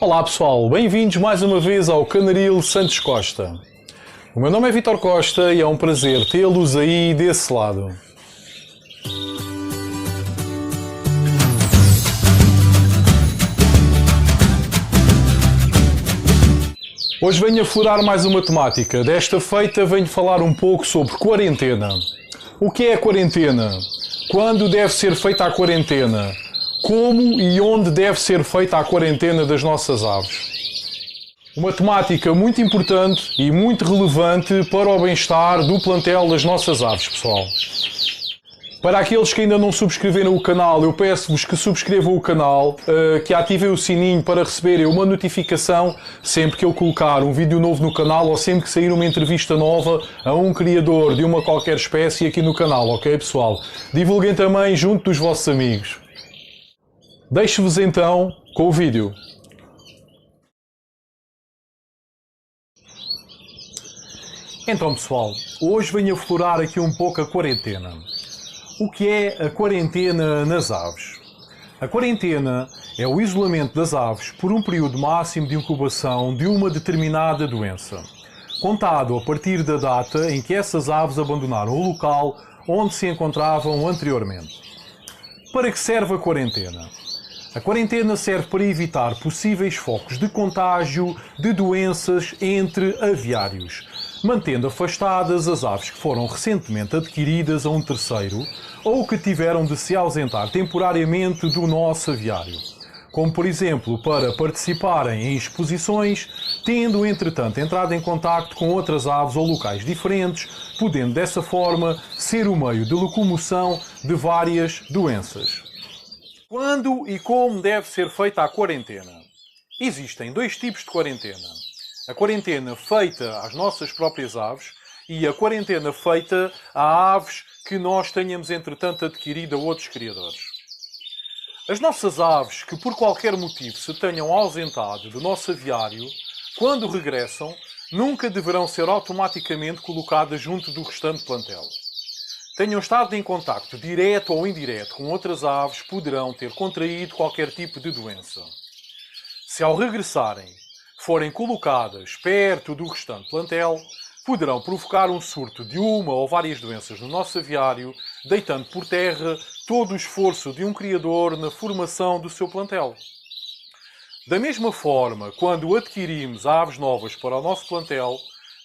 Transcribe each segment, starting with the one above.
Olá pessoal, bem-vindos mais uma vez ao Canaril Santos Costa. O meu nome é Vítor Costa e é um prazer tê-los aí desse lado. Hoje venho aflorar mais uma temática. Desta feita venho falar um pouco sobre quarentena. O que é a quarentena? Quando deve ser feita a quarentena? Como e onde deve ser feita a quarentena das nossas aves? Uma temática muito importante e muito relevante para o bem-estar do plantel das nossas aves, pessoal. Para aqueles que ainda não subscreveram o canal, eu peço-vos que subscrevam o canal, que ativem o sininho para receberem uma notificação sempre que eu colocar um vídeo novo no canal ou sempre que sair uma entrevista nova a um criador de uma qualquer espécie aqui no canal, ok pessoal? Divulguem também junto dos vossos amigos. Deixo-vos então com o vídeo. Então pessoal, hoje venho aflorar aqui um pouco a quarentena. O que é a quarentena nas aves? A quarentena é o isolamento das aves por um período máximo de incubação de uma determinada doença, contado a partir da data em que essas aves abandonaram o local onde se encontravam anteriormente. Para que serve a quarentena? A quarentena serve para evitar possíveis focos de contágio de doenças entre aviários, mantendo afastadas as aves que foram recentemente adquiridas a um terceiro ou que tiveram de se ausentar temporariamente do nosso aviário, como por exemplo para participarem em exposições, tendo entretanto entrado em contacto com outras aves ou locais diferentes, podendo dessa forma ser o meio de locomoção de várias doenças. Quando e como deve ser feita a quarentena? Existem dois tipos de quarentena. A quarentena feita às nossas próprias aves e a quarentena feita a aves que nós tenhamos entretanto adquirido a outros criadores. As nossas aves que por qualquer motivo se tenham ausentado do nosso aviário, quando regressam, nunca deverão ser automaticamente colocadas junto do restante plantel. Tenham estado em contacto direto ou indireto com outras aves, poderão ter contraído qualquer tipo de doença. Se ao regressarem forem colocadas perto do restante plantel, poderão provocar um surto de uma ou várias doenças no nosso aviário, deitando por terra todo o esforço de um criador na formação do seu plantel. Da mesma forma, quando adquirimos aves novas para o nosso plantel,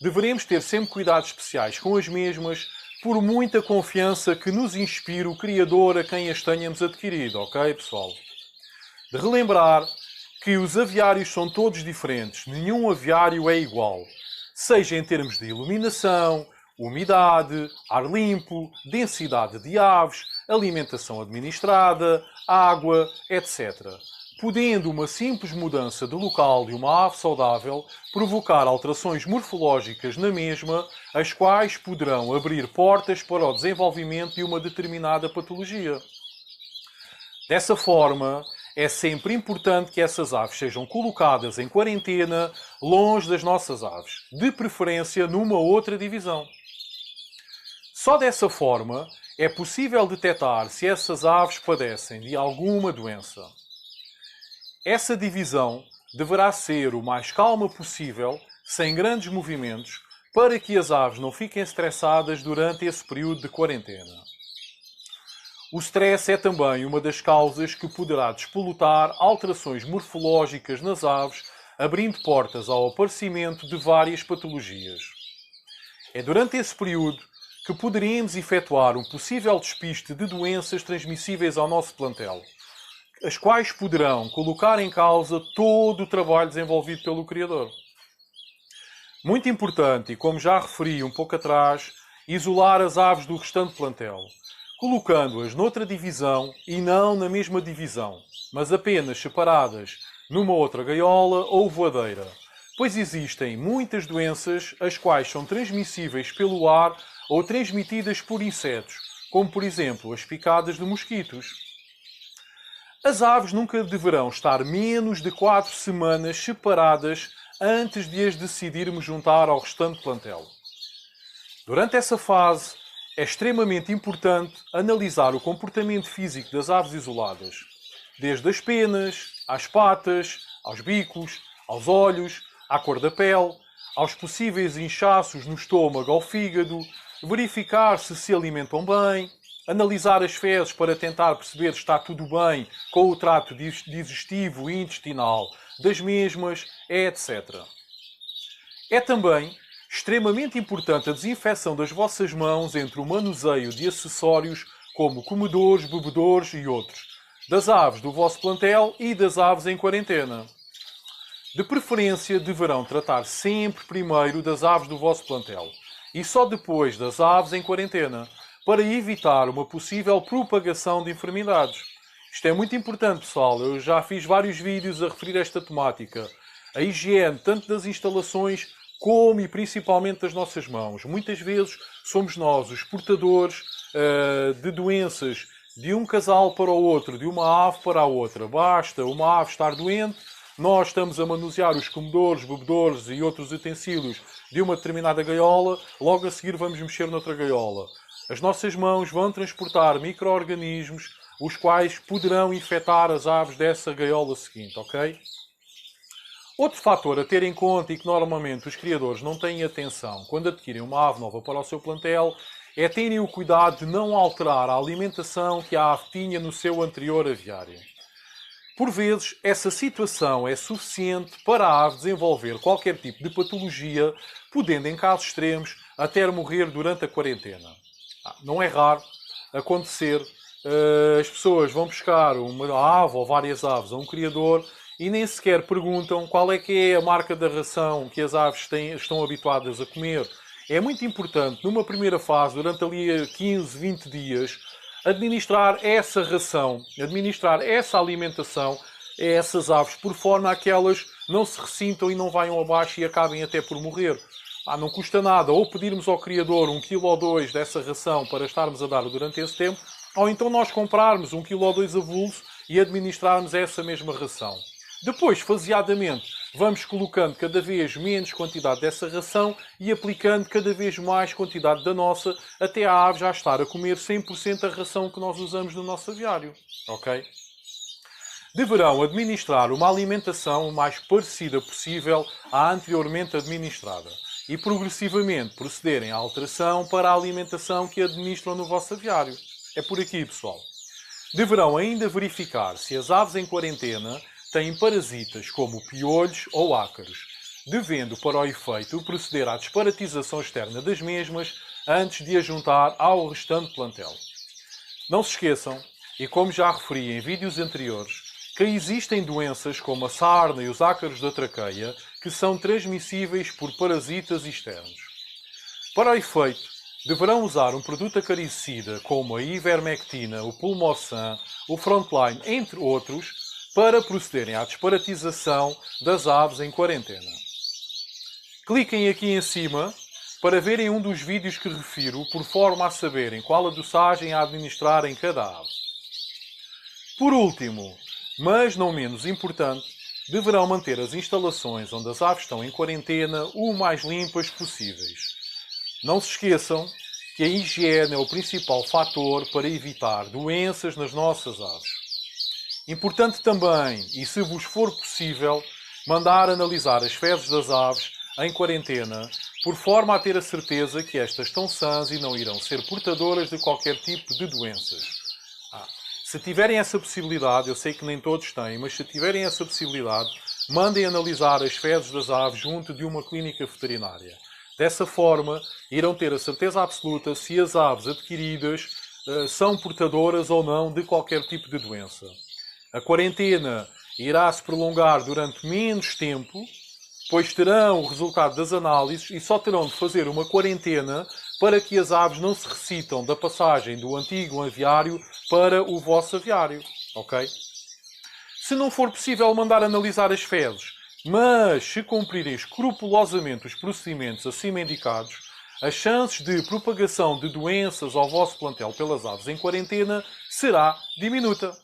deveremos ter sempre cuidados especiais com as mesmas, por muita confiança que nos inspire o criador a quem as tenhamos adquirido, ok, pessoal? De relembrar que os aviários são todos diferentes, nenhum aviário é igual, seja em termos de iluminação, umidade, ar limpo, densidade de aves, alimentação administrada, água, etc. Podendo uma simples mudança de local de uma ave saudável provocar alterações morfológicas na mesma, as quais poderão abrir portas para o desenvolvimento de uma determinada patologia. Dessa forma, é sempre importante que essas aves sejam colocadas em quarentena longe das nossas aves, de preferência numa outra divisão. Só dessa forma é possível detectar se essas aves padecem de alguma doença. Essa divisão deverá ser o mais calma possível, sem grandes movimentos, para que as aves não fiquem estressadas durante esse período de quarentena. O stress é também uma das causas que poderá despolutar alterações morfológicas nas aves, abrindo portas ao aparecimento de várias patologias. É durante esse período que poderíamos efetuar um possível despiste de doenças transmissíveis ao nosso plantel, as quais poderão colocar em causa todo o trabalho desenvolvido pelo criador. Muito importante, e como já referi um pouco atrás, isolar as aves do restante plantel, colocando-as noutra divisão e não na mesma divisão, mas apenas separadas numa outra gaiola ou voadeira, pois existem muitas doenças as quais são transmissíveis pelo ar ou transmitidas por insetos, como por exemplo as picadas de mosquitos. As aves nunca deverão estar menos de 4 semanas separadas antes de as decidirmos juntar ao restante plantel. Durante essa fase, é extremamente importante analisar o comportamento físico das aves isoladas, desde as penas, às patas, aos bicos, aos olhos, à cor da pele, aos possíveis inchaços no estômago ou fígado, verificar se alimentam bem, analisar as fezes para tentar perceber se está tudo bem com o trato digestivo e intestinal das mesmas, etc. É também extremamente importante a desinfecção das vossas mãos entre o manuseio de acessórios como comedores, bebedores e outros, das aves do vosso plantel e das aves em quarentena. De preferência, deverão tratar sempre primeiro das aves do vosso plantel e só depois das aves em quarentena, para evitar uma possível propagação de enfermidades. Isto é muito importante, pessoal. Eu já fiz vários vídeos a referir esta temática. A higiene, tanto das instalações como e principalmente das nossas mãos. Muitas vezes somos nós os portadores de doenças de um casal para o outro, de uma ave para a outra. Basta uma ave estar doente, nós estamos a manusear os comedores, bebedores e outros utensílios de uma determinada gaiola, logo a seguir vamos mexer noutra gaiola. As nossas mãos vão transportar micro-organismos, os quais poderão infectar as aves dessa gaiola seguinte, ok? Outro fator a ter em conta e que normalmente os criadores não têm atenção quando adquirem uma ave nova para o seu plantel é terem o cuidado de não alterar a alimentação que a ave tinha no seu anterior aviário. Por vezes, essa situação é suficiente para a ave desenvolver qualquer tipo de patologia, podendo, em casos extremos, até morrer durante a quarentena. Não é raro acontecer, as pessoas vão buscar uma ave ou várias aves a um criador e nem sequer perguntam qual é que é a marca da ração que as aves estão habituadas a comer. É muito importante, numa primeira fase, durante ali 15, 20 dias, administrar essa ração, administrar essa alimentação a essas aves, por forma a que elas não se ressintam e não vayam abaixo e acabem até por morrer. Não custa nada ou pedirmos ao criador 1 kg ou 2 dessa ração para estarmos a dar durante esse tempo, ou então nós comprarmos 1 kg ou 2 avulso e administrarmos essa mesma ração. Depois, faseadamente, vamos colocando cada vez menos quantidade dessa ração e aplicando cada vez mais quantidade da nossa, até a ave já estar a comer 100% a ração que nós usamos no nosso aviário. Ok? Deverão administrar uma alimentação o mais parecida possível à anteriormente administrada e progressivamente procederem à alteração para a alimentação que administram no vosso aviário. É por aqui, pessoal. Deverão ainda verificar se as aves em quarentena têm parasitas como piolhos ou ácaros, devendo, para o efeito, proceder à desparasitização externa das mesmas antes de as juntar ao restante plantel. Não se esqueçam, e como já referi em vídeos anteriores, que existem doenças como a sarna e os ácaros da traqueia que são transmissíveis por parasitas externos. Para o efeito, deverão usar um produto acaricida como a ivermectina, o pulmosan, o frontline, entre outros, para procederem à desparasitização das aves em quarentena. Cliquem aqui em cima para verem um dos vídeos que refiro, por forma a saberem qual a dosagem a administrar em cada ave. Por último, mas não menos importante, deverão manter as instalações onde as aves estão em quarentena o mais limpas possíveis. Não se esqueçam que a higiene é o principal fator para evitar doenças nas nossas aves. Importante também, e se vos for possível, mandar analisar as fezes das aves em quarentena, por forma a ter a certeza que estas estão sãs e não irão ser portadoras de qualquer tipo de doenças. Se tiverem essa possibilidade, eu sei que nem todos têm, mas se tiverem essa possibilidade, mandem analisar as fezes das aves junto de uma clínica veterinária. Dessa forma, irão ter a certeza absoluta se as aves adquiridas são portadoras ou não de qualquer tipo de doença. A quarentena irá se prolongar durante menos tempo, pois terão o resultado das análises e só terão de fazer uma quarentena para que as aves não se ressintam da passagem do antigo aviário para o vosso aviário. Ok? Se não for possível mandar analisar as fezes, mas se cumprirem escrupulosamente os procedimentos acima indicados, as chances de propagação de doenças ao vosso plantel pelas aves em quarentena será diminuta.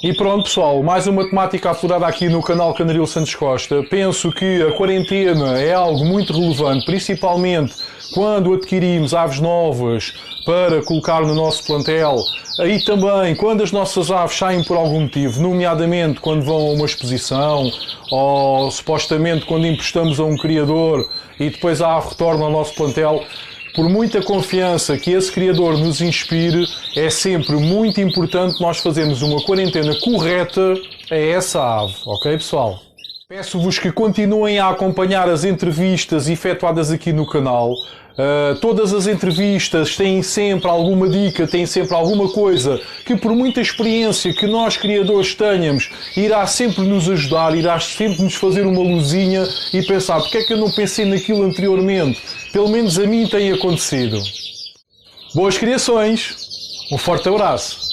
E pronto, pessoal, mais uma temática aflorada aqui no canal Canaril Santos Costa. Penso que a quarentena é algo muito relevante, principalmente quando adquirimos aves novas para colocar no nosso plantel. Aí também, quando as nossas aves saem por algum motivo, nomeadamente quando vão a uma exposição ou supostamente quando emprestamos a um criador e depois a ave retorna ao nosso plantel. Por muita confiança que esse criador nos inspire, é sempre muito importante nós fazermos uma quarentena correta a essa ave, ok, pessoal? Peço-vos que continuem a acompanhar as entrevistas efetuadas aqui no canal. Todas as entrevistas têm sempre alguma dica, têm sempre alguma coisa que, por muita experiência que nós criadores tenhamos, irá sempre nos ajudar, irá sempre nos fazer uma luzinha e pensar, porque é que eu não pensei naquilo anteriormente? Pelo menos a mim tem acontecido. Boas criações, um forte abraço.